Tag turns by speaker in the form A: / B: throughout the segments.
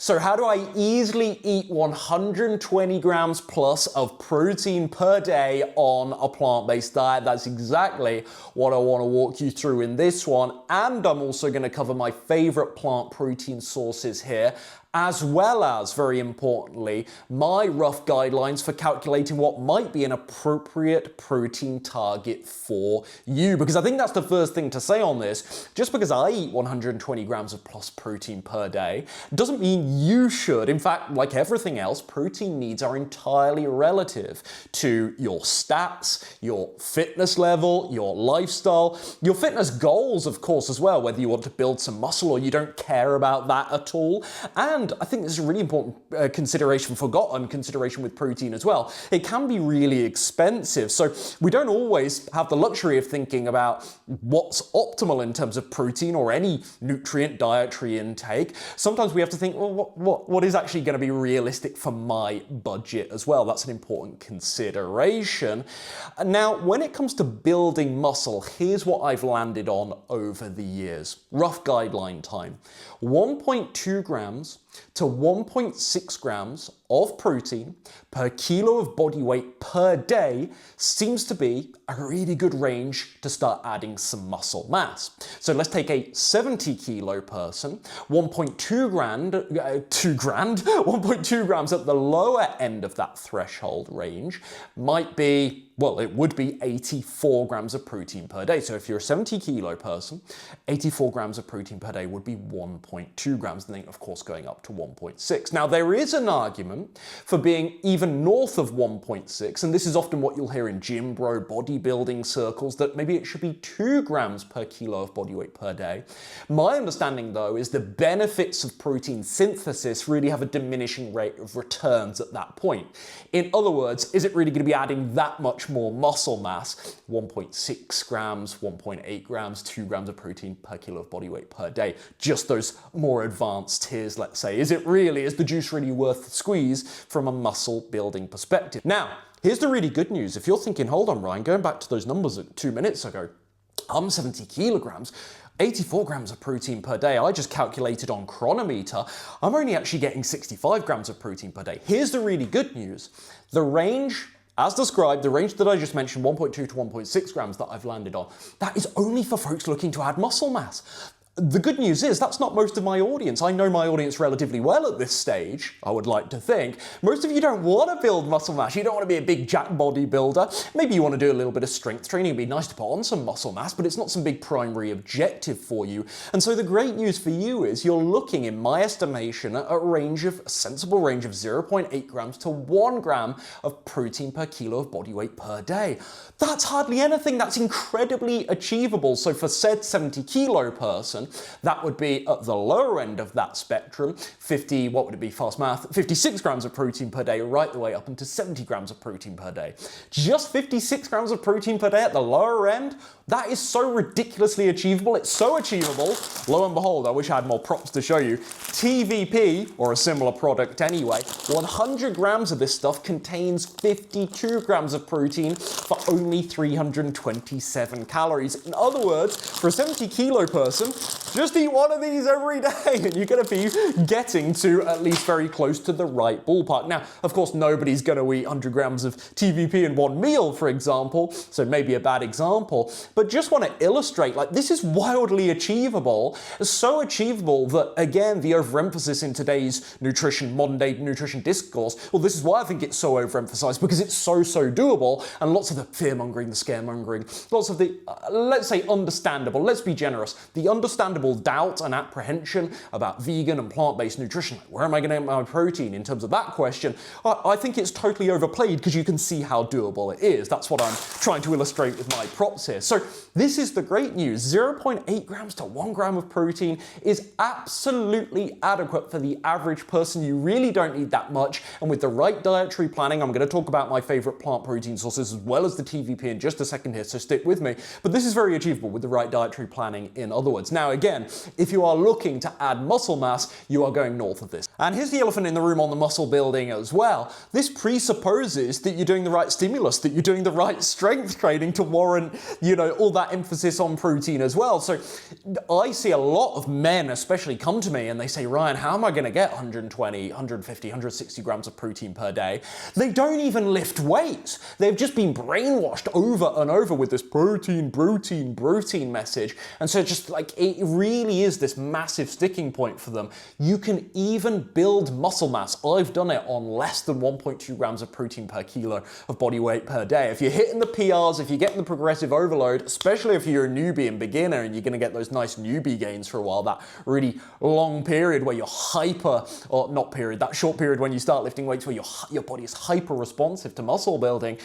A: So how do I easily eat 120 grams plus of protein per day on a plant-based diet? That's exactly what I want to walk you through in this one. And I'm also going to cover my favorite plant protein sources here, as well as, very importantly, my rough guidelines for calculating what might be an appropriate protein target for you. Because I think that's the first thing to say on this. Just because I eat 120 grams of plus protein per day doesn't mean you should. In fact, like everything else, protein needs are entirely relative to your stats, your fitness level, your lifestyle, your fitness goals, of course, as well, whether you want to build some muscle or you don't care about that at all. And I think this is a really important forgotten consideration with protein as well. It can be really expensive. So we don't always have the luxury of thinking about what's optimal in terms of protein or any nutrient dietary intake. Sometimes we have to think, well, what is actually going to be realistic for my budget as well? That's an important consideration. Now, when it comes to building muscle, here's what I've landed on over the years. Rough guideline time. 1.2 grams to 1.6 grams of protein per kilo of body weight per day seems to be a really good range to start adding some muscle mass. So let's take a 70 kilo person, 1.2 grams at the lower end of that threshold range might be, well, it would be 84 grams of protein per day. So if you're a 70 kilo person, 84 grams of protein per day would be 1.2 grams, and then of course going up to 1.6. Now there is an argument for being even north of 1.6, and this is often what you'll hear in gym bro bodybuilding circles, that maybe it should be 2 grams per kilo of body weight per day. My understanding though is the benefits of protein synthesis really have a diminishing rate of returns at that point. In other words, is it really going to be adding that much more muscle mass? 1.6 grams, 1.8 grams, 2 grams of protein per kilo of body weight per day. Just those more advanced tiers, let's say. Is the juice really worth the squeeze from a muscle building perspective? Now, here's the really good news. If you're thinking, hold on, Ryan, going back to those numbers 2 minutes ago, I'm 70 kilograms, 84 grams of protein per day. I just calculated on Chronometer. I'm only actually getting 65 grams of protein per day. Here's the really good news. The range, as described, the range that I just mentioned, 1.2 to 1.6 grams that I've landed on, that is only for folks looking to add muscle mass. The good news is that's not most of my audience. I know my audience relatively well at this stage, I would like to think. Most of you don't want to build muscle mass. You don't want to be a big jack bodybuilder. Maybe you want to do a little bit of strength training. It'd be nice to put on some muscle mass, but it's not some big primary objective for you. And so the great news for you is you're looking, in my estimation, at a sensible range of 0.8 grams to 1 gram of protein per kilo of body weight per day. That's hardly anything. That's incredibly achievable. So for said 70 kilo person, that would be at the lower end of that spectrum, 56 grams of protein per day, right the way up into 70 grams of protein per day. Just 56 grams of protein per day at the lower end, that is so ridiculously achievable. It's so achievable, lo and behold, I wish I had more props to show you. TVP, or a similar product anyway, 100 grams of this stuff contains 52 grams of protein for only 327 calories. In other words, for a 70 kilo person, just eat one of these every day and you're going to be getting to at least very close to the right ballpark. Now, of course, nobody's going to eat 100 grams of TVP in one meal, for example, so maybe a bad example, but just want to illustrate, like, this is wildly achievable, so achievable that, again, the overemphasis in today's modern day nutrition discourse, well, this is why I think it's so overemphasized, because it's so doable, and lots of the fear-mongering, the scaremongering, lots of the, let's say, understandable, let's be generous, the understandable doubt and apprehension about vegan and plant-based nutrition, like, where am I going to get my protein in terms of that question, I think it's totally overplayed because you can see how doable it is. That's what I'm trying to illustrate with my props here. So this is the great news. 0.8 grams to 1 gram of protein is absolutely adequate for the average person. You really don't need that much, and with the right dietary planning, I'm going to talk about my favorite plant protein sources as well as the TVP in just a second here, so stick with me, but this is very achievable with the right dietary planning, in other words. Now again, again, if you are looking to add muscle mass, you are going north of this. And here's the elephant in the room on the muscle building as well. This presupposes that you're doing the right stimulus, that you're doing the right strength training to warrant, all that emphasis on protein as well. So I see a lot of men especially come to me and they say, Ryan, how am I going to get 120, 150, 160 grams of protein per day? They don't even lift weights. They've just been brainwashed over and over with this protein message. And so it really is this massive sticking point for them. You can even build muscle mass. I've done it on less than 1.2 grams of protein per kilo of body weight per day. If you're hitting the PRs, if you're getting the progressive overload, especially if you're a newbie and beginner and you're going to get those nice newbie gains for a while, that really long period where you're that short period when you start lifting weights where your body is hyper responsive to muscle building,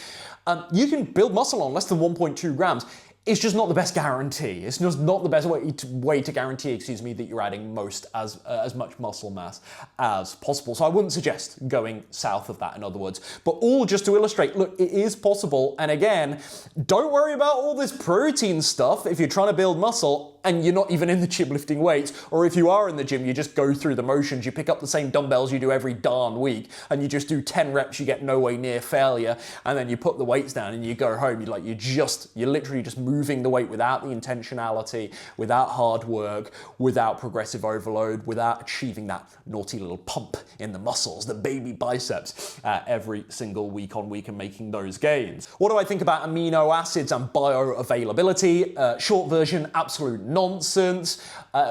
A: you can build muscle on less than 1.2 grams. It's just not the best guarantee. It's just not the best way to guarantee, that you're adding as much muscle mass as possible. So I wouldn't suggest going south of that, in other words. But all just to illustrate, look, it is possible. And again, don't worry about all this protein stuff if you're trying to build muscle and you're not even in the gym lifting weights. Or if you are in the gym, you just go through the motions. You pick up the same dumbbells you do every darn week and you just do 10 reps, you get no way near failure. And then you put the weights down and you go home. You're literally just moving the weight without the intentionality, without hard work, without progressive overload, without achieving that naughty little pump in the muscles, the baby biceps, every single week on week and making those gains. What do I think about amino acids and bioavailability? Short version, absolute nonsense.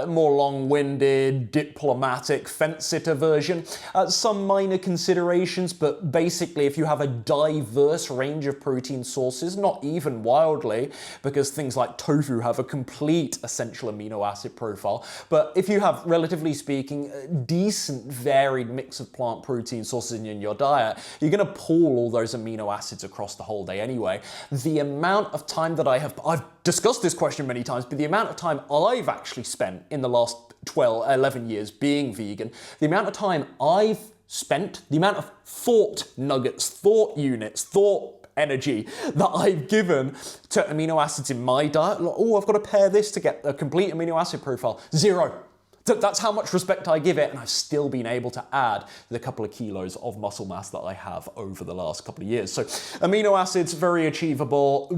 A: More long-winded, diplomatic, fence-sitter version. Some minor considerations, but basically if you have a diverse range of protein sources, not even wildly, because things like tofu have a complete essential amino acid profile, but if you have, relatively speaking, a decent varied mix of plant protein sources in your diet, you're going to pool all those amino acids across the whole day anyway. The amount of time that I've discussed this question many times, but the amount of time I've actually spent in the last 11 years being vegan, the amount of time I've spent, the amount of thought nuggets, thought units, thought energy that I've given to amino acids in my diet. I've got to pair this to get a complete amino acid profile. 0. That's how much respect I give it, and I've still been able to add the couple of kilos of muscle mass that I have over the last couple of years. So amino acids, very achievable,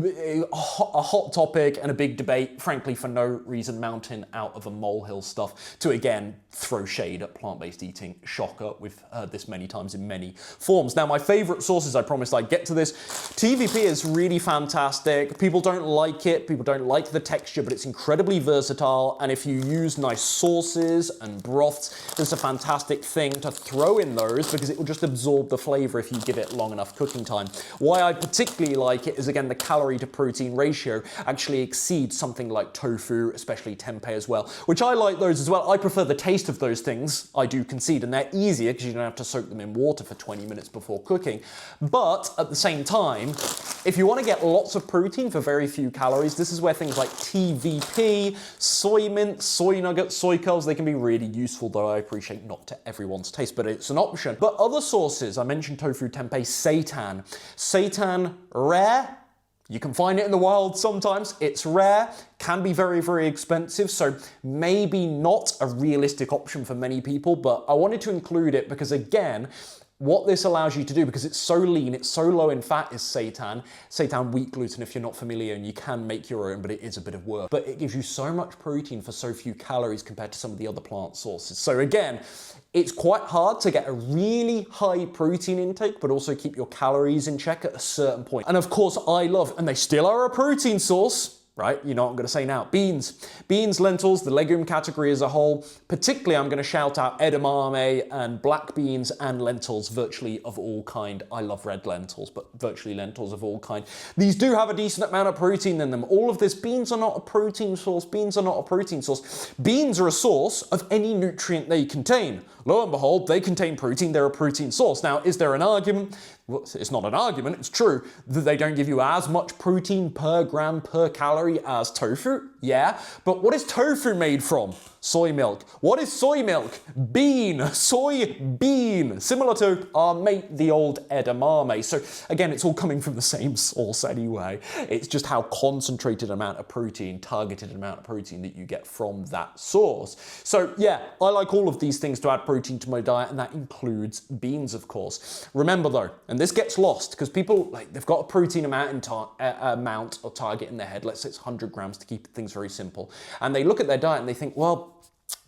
A: a hot topic and a big debate, frankly, for no reason, mountain out of a molehill stuff to, again, throw shade at plant-based eating. Shocker, we've heard this many times in many forms. Now, my favorite sources, I promised I'd get to this. TVP is really fantastic. People don't like it, people don't like the texture, but it's incredibly versatile, and if you use nice sauces and broths, it's a fantastic thing to throw in those because it will just absorb the flavor if you give it long enough cooking time. Why I particularly like it is, again, the calorie to protein ratio actually exceeds something like tofu, especially tempeh as well, which I like those as well. I prefer the taste of those things, I do concede, and they're easier because you don't have to soak them in water for 20 minutes before cooking. But at the same time, if you want to get lots of protein for very few calories, this is where things like TVP, soy mince, soy nuggets, soy curls, they can be really useful, though I appreciate not to everyone's taste, but it's an option. But other sources, I mentioned tofu, tempeh, seitan. Seitan, rare. You can find it in the wild sometimes. It's rare, can be very, very expensive, so maybe not a realistic option for many people, but I wanted to include it because, again, what this allows you to do, because it's so lean, it's so low in fat, is seitan. Seitan wheat gluten, if you're not familiar, and you can make your own, but it is a bit of work. But it gives you so much protein for so few calories compared to some of the other plant sources. So again, it's quite hard to get a really high protein intake, but also keep your calories in check at a certain point. And of course, I love, and they still are a protein source, right? You know what I'm going to say now. Beans. Beans, lentils, the legume category as a whole. Particularly, I'm going to shout out edamame and black beans and lentils, virtually of all kind. I love red lentils, but virtually lentils of all kind. These do have a decent amount of protein in them. All of this, beans are not a protein source. Beans are not a protein source. Beans are a source of any nutrient they contain. Lo and behold, they contain protein. They're a protein source. Now, is there an argument? Well, it's not an argument, it's true, that they don't give you as much protein per gram per calorie as tofu? yeah, but what is tofu made from? Soy milk. What is soy milk? Bean. Soy bean. Similar to our mate, the old edamame. So again, it's all coming from the same source anyway. It's just how concentrated amount of protein, targeted amount of protein that you get from that source. So yeah, I like all of these things to add protein to my diet, and that includes beans, of course. Remember though, and this gets lost because people, they've got a protein amount or target in their head. Let's say it's 100 grams to keep things very simple. And they look at their diet and they think, well,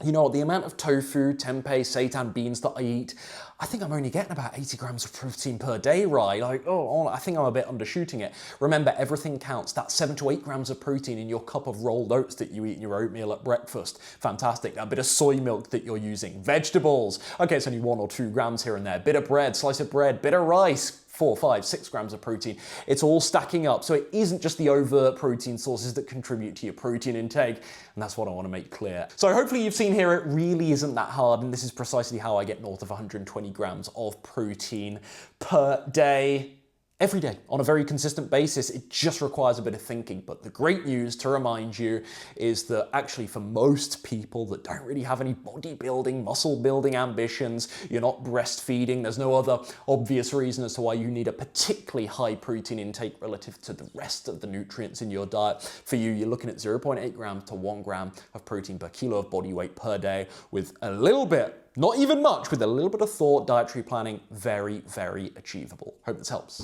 A: you know, the amount of tofu, tempeh, seitan beans that I eat, I think I'm only getting about 80 grams of protein per day, right? I think I'm a bit undershooting it. Remember, everything counts. That's 7 to 8 grams of protein in your cup of rolled oats that you eat in your oatmeal at breakfast. Fantastic. That bit of soy milk that you're using. Vegetables. Okay, it's only 1 or 2 grams here and there. Bit of bread, slice of bread, bit of rice. 4, 5, 6 grams of protein. It's all stacking up. So it isn't just the overt protein sources that contribute to your protein intake. And that's what I want to make clear. So hopefully you've seen here, it really isn't that hard. And this is precisely how I get north of 120 grams of protein per day. Every day, on a very consistent basis. It just requires a bit of thinking. But the great news, to remind you, is that actually for most people that don't really have any bodybuilding, muscle building ambitions, you're not breastfeeding, there's no other obvious reason as to why you need a particularly high protein intake relative to the rest of the nutrients in your diet. For you, you're looking at 0.8 grams to 1 gram of protein per kilo of body weight per day with a little bit, not even much, with a little bit of thought, dietary planning, very, very achievable. Hope this helps.